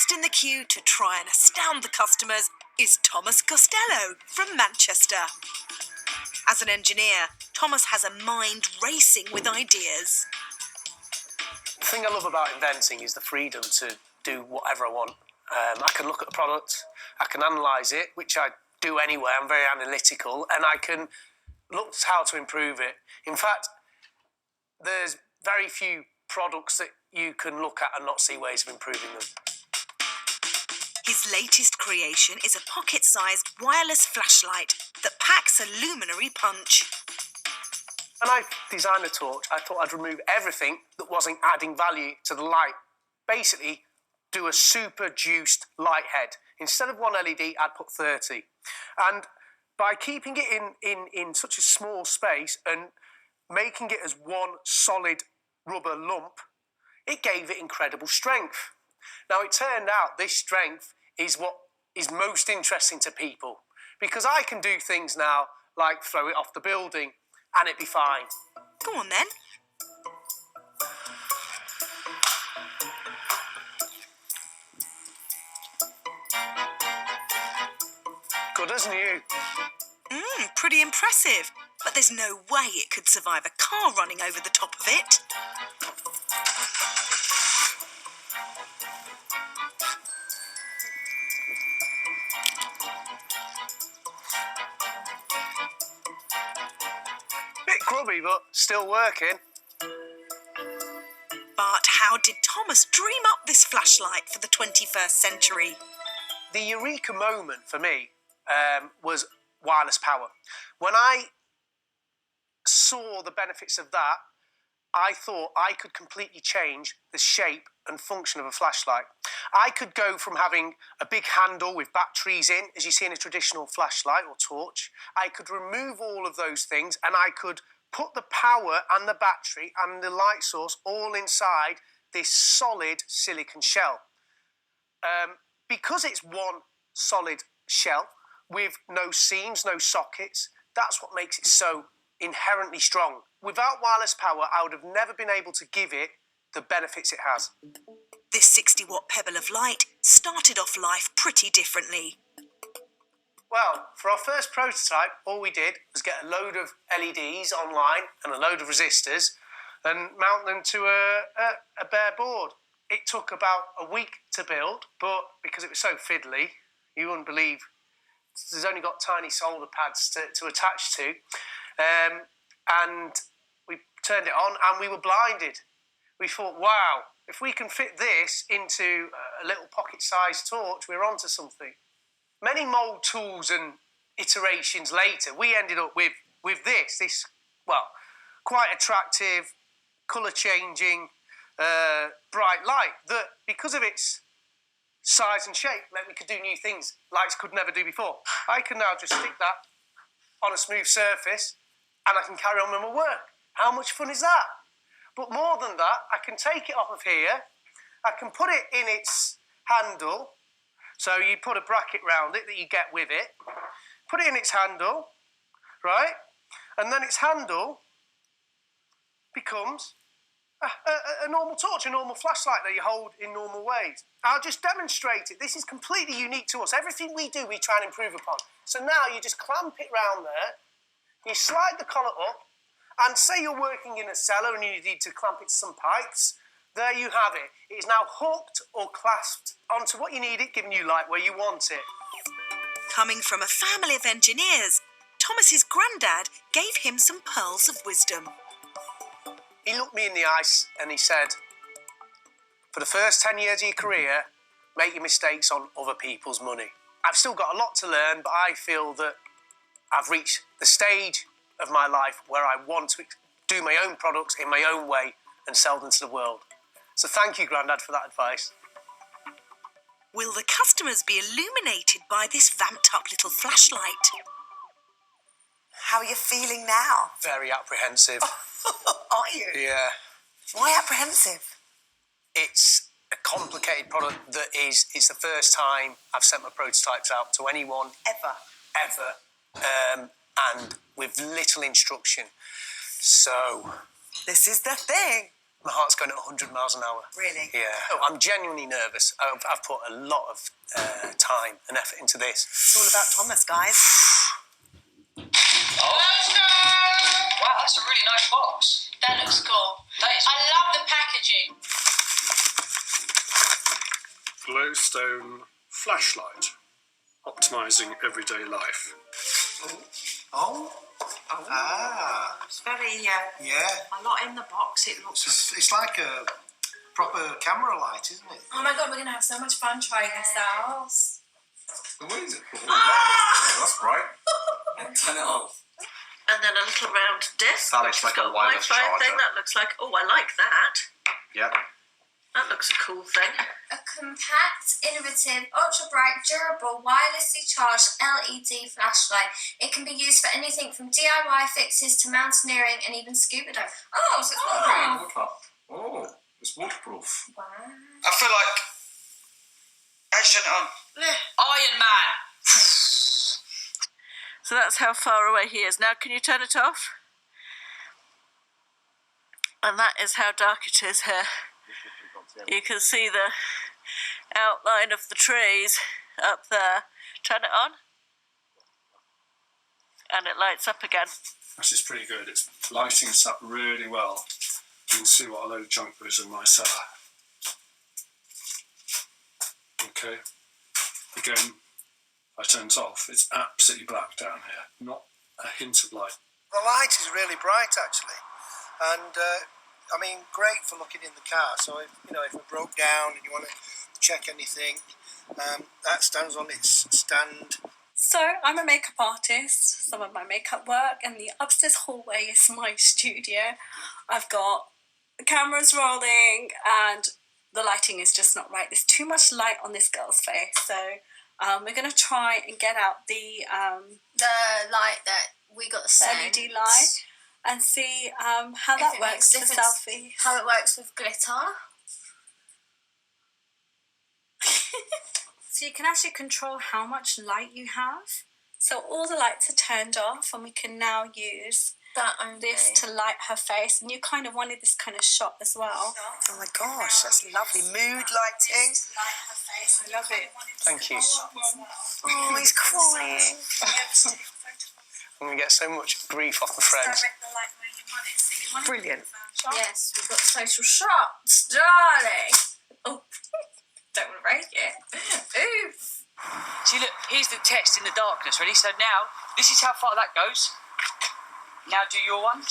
Next in the queue to try and astound the customers is Thomas Costello from Manchester. As an engineer, Thomas has a mind racing with ideas. The thing I love about inventing is the freedom to do whatever I want. I can look at the product, I can analyse it, which I do anyway, I'm very analytical, and I can look at how to improve it. In fact, there's very few products that you can look at and not see ways of improving them. His latest creation is a pocket-sized wireless flashlight that packs a luminary punch. When I designed the torch, I thought I'd remove everything that wasn't adding value to the light. Basically, do a super juiced light head. Instead of one LED, I'd put 30. And by keeping it in such a small space and making it as one solid rubber lump, it gave it incredible strength. Now, it turned out this strength is what is most interesting to people, because I can do things now like throw it off the building and it'd be fine. Go on then. Good as new. Pretty impressive. But there's no way it could survive a car running over the top of it. Bit grubby, but still working. But how did Thomas dream up this flashlight for the 21st century? The eureka moment for me was wireless power. When I saw the benefits of that, I thought I could completely change the shape and function of a flashlight. I could go from having a big handle with batteries in, as you see in a traditional flashlight or torch. I could remove all of those things and I could put the power and the battery and the light source all inside this solid silicon shell. Because it's one solid shell with no seams, no sockets, that's what makes it so inherently strong. Without wireless power, I would have never been able to give it the benefits it has. This 60-watt pebble of light started off life pretty differently. Well, for our first prototype, all we did was get a load of LEDs online and a load of resistors and mount them to a bare board. It took about a week to build, but because it was so fiddly, you wouldn't believe there's only got tiny solder pads to attach to. And we turned it on and we were blinded. We thought, wow, if we can fit this into a little pocket-sized torch, we're onto something. Many mould tools and iterations later, we ended up with this, well, quite attractive, colour-changing, bright light that, because of its size and shape, meant we could do new things lights could never do before. I can now just stick that on a smooth surface and I can carry on with my work. How much fun is that? But more than that, I can take it off of here, I can put it in its handle, so you put a bracket round it that you get with it, put it in its handle, right? And then its handle becomes a normal torch, a normal flashlight that you hold in normal ways. I'll just demonstrate it. This is completely unique to us. Everything we do, we try and improve upon. So now you just clamp it round there, you slide the collar up, and say you're working in a cellar and you need to clamp it to some pipes, there you have it. It is now hooked or clasped onto what you need it, giving you light where you want it. Coming from a family of engineers, Thomas's granddad gave him some pearls of wisdom. He looked me in the eyes and he said, for the first 10 years of your career, make your mistakes on other people's money. I've still got a lot to learn, but I feel that I've reached the stage of my life where I want to do my own products in my own way and sell them to the world. So thank you, Grandad, for that advice. Will the customers be illuminated by this vamped-up little flashlight? How are you feeling now? Very apprehensive. Are you? Yeah. Why apprehensive? It's a complicated product that it's the first time I've sent my prototypes out to anyone. Ever. And with little instruction. So... This is the thing. My heart's going at 100 miles an hour. Really? Yeah. Oh, I'm genuinely nervous. I've put a lot of time and effort into this. It's all about Thomas, guys. Wow, that's a really nice box. That looks cool. I love the packaging. Glowstone Flashlight, optimising everyday life. Oh. Ah. It's very, Yeah. a lot in the box. It looks... It's like a proper camera light, isn't it? Oh my god, we're going to have so much fun trying this out. What is it? Oh, that's bright. Turn it off. And then a little round disc. That looks like a wireless Wi-Fi thing. charger. That looks like... Oh, I like that. Yep. That looks a cool thing. A compact, innovative, ultra-bright, durable, wirelessly charged LED flashlight. It can be used for anything from DIY fixes to mountaineering and even scuba diving. Oh, so it's waterproof. Oh, it's waterproof. Wow. I feel like... I shouldn't on. Iron Man. So that's how far away he is. Now, can you turn it off? And that is how dark it is here. You can see the outline of the trees up there. Turn it on. And it lights up again. This is pretty good. It's lighting us up really well. You can see what a load of junk there is in my cellar. Okay. Again, I turn it off. It's absolutely black down here. Not a hint of light. The light is really bright, actually, and I mean, great for looking in the car. So if it broke down and you want to check anything, that stands on its stand. So I'm a makeup artist, some of my makeup work, and the upstairs hallway is my studio. I've got the cameras rolling and the lighting is just not right. There's too much light on this girl's face, so we're going to try and get out the light that we got sent. LED light and see how that works for selfies. How it works with glitter. So you can actually control how much light you have. So all the lights are turned off and we can now use this to light her face. And you kind of wanted this kind of shot as well. Oh my gosh, that's lovely. Mood lighting. I love it. Thank you. Oh, he's crying. I'm going to get so much grief off my friends. Brilliant. Yes, we've got total shots, darling. Oh, don't want to break it. Oof. See, look, here's the test in the darkness. Ready? So now, this is how far that goes. Now do your one.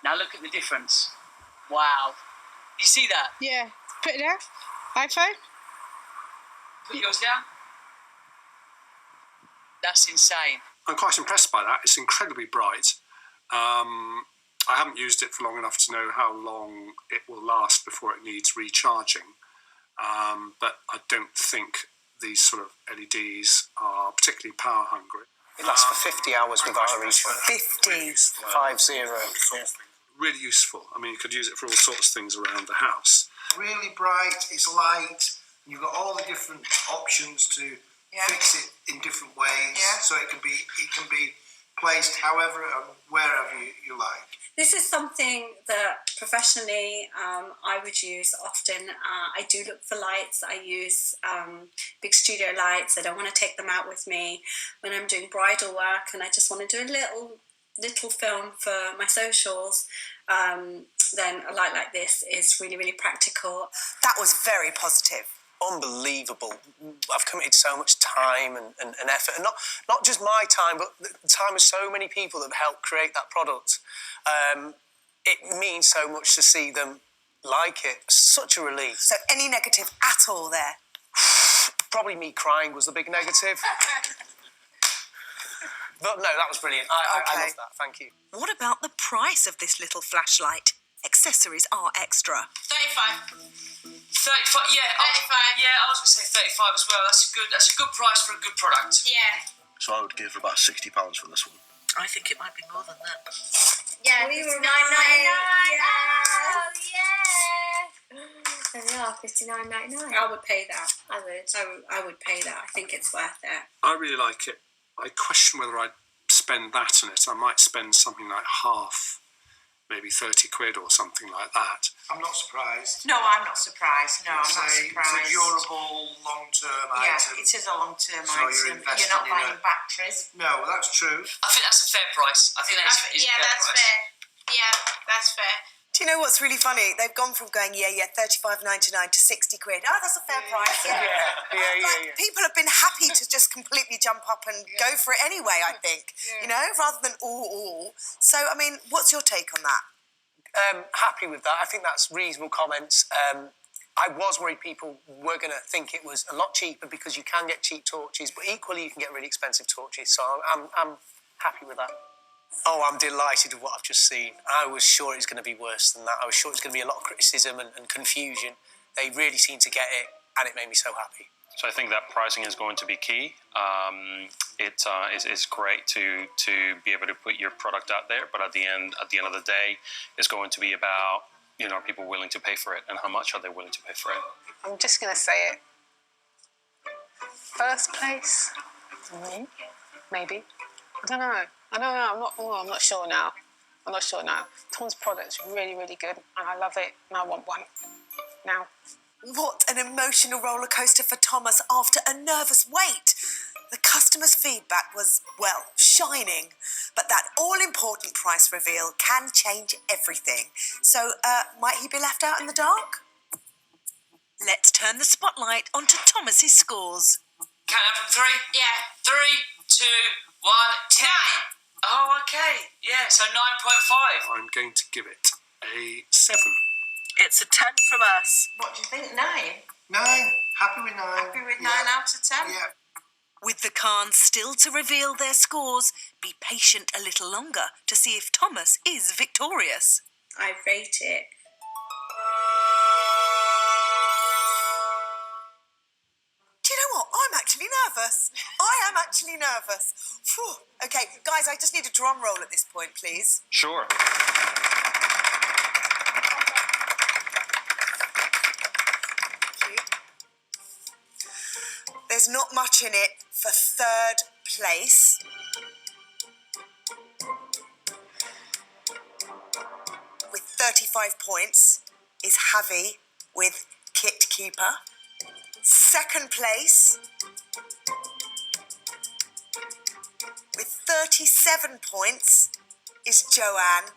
Now look at the difference. Wow. You see that? Yeah. Put it down. iPhone. Put yours down. That's insane. I'm quite impressed by that. It's incredibly bright. I haven't used it for long enough to know how long it will last before it needs recharging. But I don't think these sort of LEDs are particularly power hungry. It lasts for 50 hours without a recharge. 50. 50. Yeah. Really useful. I mean, you could use it for all sorts of things around the house. Really bright. It's light. You've got all the different options to fix it in different ways. Yeah. So it can be placed however and wherever you like. This is something that professionally I would use often. I do look for lights. I use big studio lights. I don't want to take them out with me when I'm doing bridal work and I just want to do a little film for my socials. Then a light like this is really, really practical. That was very positive. Unbelievable. I've committed so much time and effort, and not just my time, but the time of so many people that have helped create that product. It means so much to see them like it. Such a relief. So any negative at all there? Probably me crying was the big negative. But no, that was brilliant. I love that. Thank you. What about the price of this little flashlight? Accessories are extra. 35. 35. Yeah. 35. Yeah, I was going to say 35 as well. That's a good price for a good product. Yeah. So I would give about £60 for this one. I think it might be more than that. Yeah, We were $59.99. right. Oh, yeah. There we are, $59.99. I would pay that. I would. I would pay that. I think it's worth it. I really like it. I question whether I'd spend that on it. I might spend something like half maybe 30 quid or something like that. I'm not surprised. No, I'm not surprised. No, I'm not surprised. It's a durable, long-term Yeah, item. it is a long-term So item. you're investing not in buying batteries. No, that's true. I think that's a fair price. I think that's a fair price. fair. Yeah, that's fair. Do you know what's really funny? They've gone from going, £35.99 to 60 quid. Oh, that's a fair price. Yeah. People have been happy to just completely jump up and go for it anyway, I think, you know, rather than all. So, I mean, what's your take on that? Happy with that. I think that's reasonable comments. I was worried people were going to think it was a lot cheaper because you can get cheap torches, but equally you can get really expensive torches. So I'm happy with that. Oh, I'm delighted with what I've just seen. I was sure it was going to be worse than that. I was sure it was going to be a lot of criticism and confusion. They really seemed to get it, and it made me so happy. So I think that pricing is going to be key. It's great to be able to put your product out there, but at the end of the day, it's going to be about, you know, are people willing to pay for it, and how much are they willing to pay for it? I'm just going to say it. First place, maybe. I don't know. I'm not sure now. Tom's product's really, really good, and I love it, and I want one now. What an emotional roller coaster for Thomas after a nervous wait. The customer's feedback was, well, shining, but that all-important price reveal can change everything. So, might he be left out in the dark? Let's turn the spotlight onto Thomas's scores. Count out from 3? Yeah. 3, 2, 1, 10. Oh, okay. Yeah, so 9.5. I'm going to give it a 7. It's a 10 from us. What do you think? 9? 9. Happy with 9. Happy with 9 out of 10? Yeah. With the Khans still to reveal their scores, be patient a little longer to see if Thomas is victorious. I rate it. Do you know what? I'm actually nervous. I am actually nervous. Phew. Okay, guys, I just need a drum roll at this point, please. Sure. There's not much in it for third place. With 35 points is Javi with Kit Keeper. Second place with 37 points is Joanne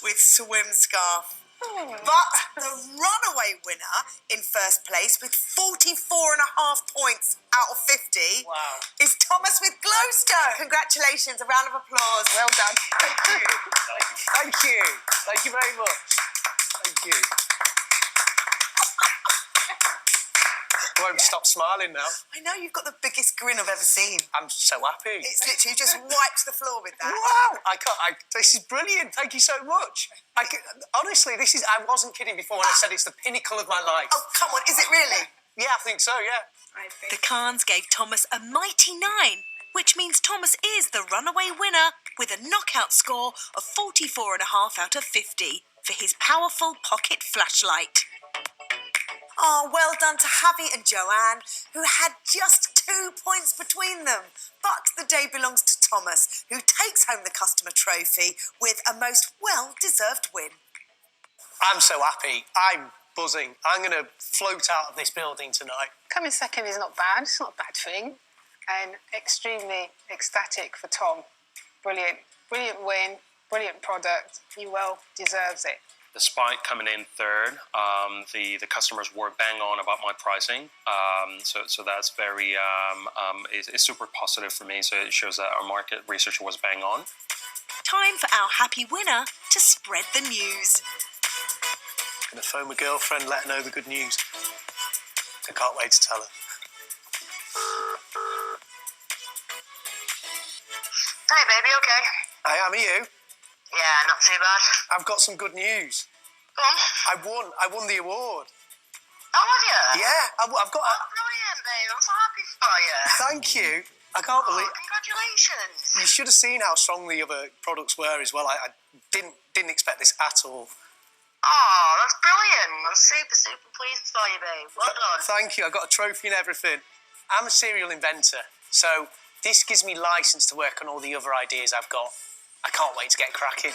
with Swim Scarf. But the runaway winner in first place with 44.5 points out of 50 is Thomas with Glowstone. Congratulations, a round of applause. Well done. Thank you. Thank you. Thank you very much. Thank you. I won't stop smiling now. I know, you've got the biggest grin I've ever seen. I'm so happy. It's literally just wiped the floor with that. Wow! This is brilliant. Thank you so much. Honestly, I wasn't kidding before when I said it's the pinnacle of my life. Oh, come on, is it really? Yeah, I think so, yeah. The Khans gave Thomas a mighty 9, which means Thomas is the runaway winner with a knockout score of 44.5 out of 50 for his powerful pocket flashlight. Oh, well done to Javi and Joanne, who had just 2 points between them. But the day belongs to Thomas, who takes home the customer trophy with a most well-deserved win. I'm so happy. I'm buzzing. I'm going to float out of this building tonight. Coming second is not bad. It's not a bad thing. And extremely ecstatic for Tom. Brilliant. Brilliant win. Brilliant product. He well deserves it. Despite coming in third, the customers were bang on about my pricing. So that's very is super positive for me. So it shows that our market research was bang on. Time for our happy winner to spread the news. I'm going to phone my girlfriend, let her know the good news. I can't wait to tell her. Hey, baby, okay? Hey, are you? Yeah, not too bad. I've got some good news. Go on. I won the award. Oh, have you? Yeah, I've got. Oh, brilliant, babe. I'm so happy for you. Thank you. I can't believe. Congratulations. You should have seen how strong the other products were as well. I didn't expect this at all. Oh, that's brilliant. I'm super, super pleased for you, babe. Well done. Thank you. I got a trophy and everything. I'm a serial inventor, so this gives me license to work on all the other ideas I've got. I can't wait to get cracking.